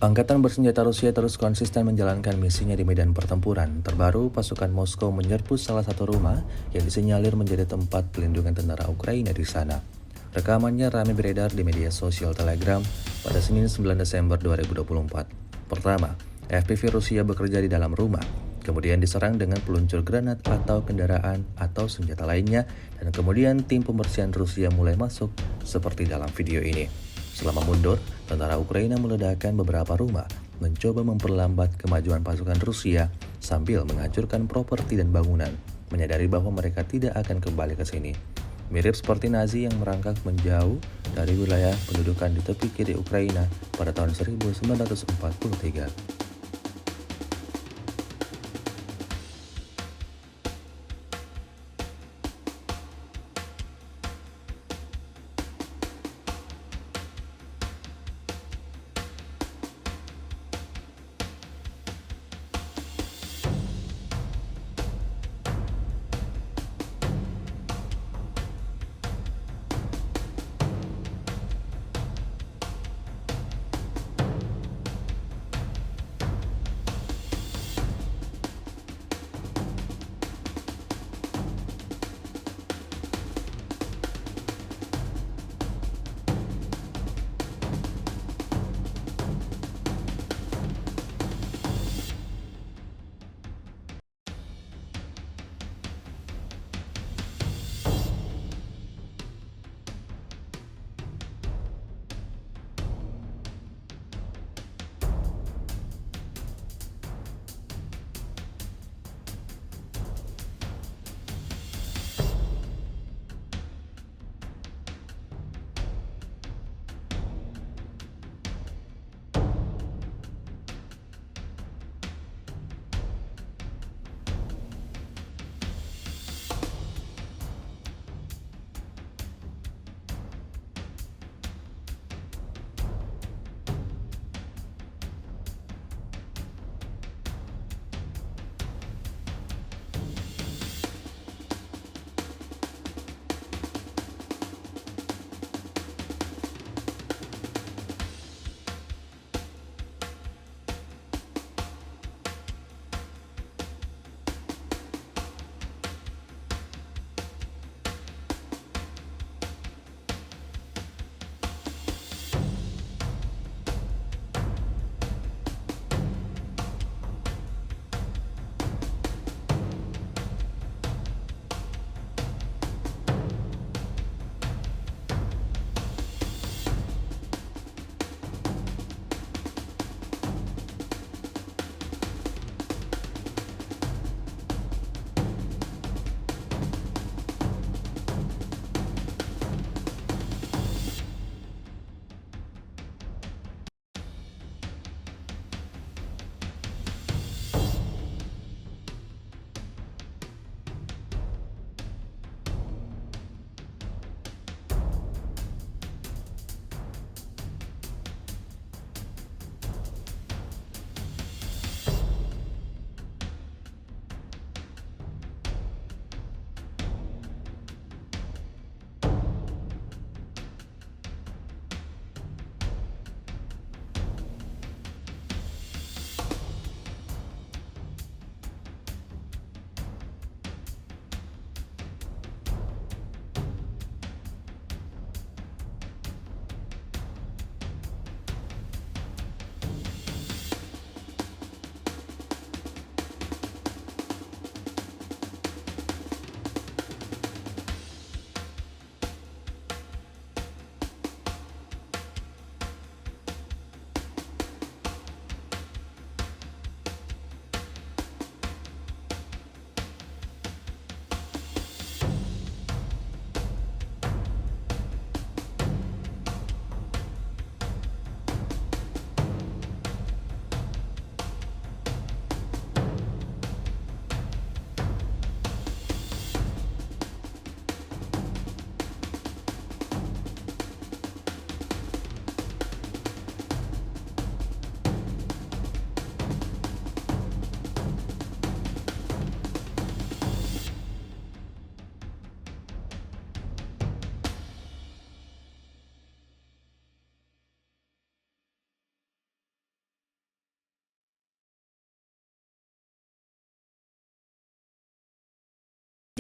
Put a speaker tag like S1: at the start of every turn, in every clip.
S1: Angkatan bersenjata Rusia terus konsisten menjalankan misinya di medan pertempuran. Terbaru, pasukan Moskow menyerbu salah satu rumah yang disinyalir menjadi tempat pelindungan tentara Ukraina di sana. Rekamannya ramai beredar di media sosial Telegram pada Senin 9 Desember 2024. Pertama, FPV Rusia bekerja di dalam rumah, kemudian diserang dengan peluncur granat atau kendaraan atau senjata lainnya, dan kemudian tim pembersihan Rusia mulai masuk seperti dalam video ini. Selama mundur, tentara Ukraina meledakkan beberapa rumah, mencoba memperlambat kemajuan pasukan Rusia sambil menghancurkan properti dan bangunan, menyadari bahwa mereka tidak akan kembali ke sini. Mirip seperti Nazi yang merangkak menjauh dari wilayah pendudukan di tepi kiri Ukraina pada tahun 1943.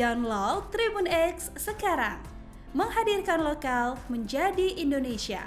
S2: Download Tribun X sekarang. Menghadirkan lokal menjadi Indonesia.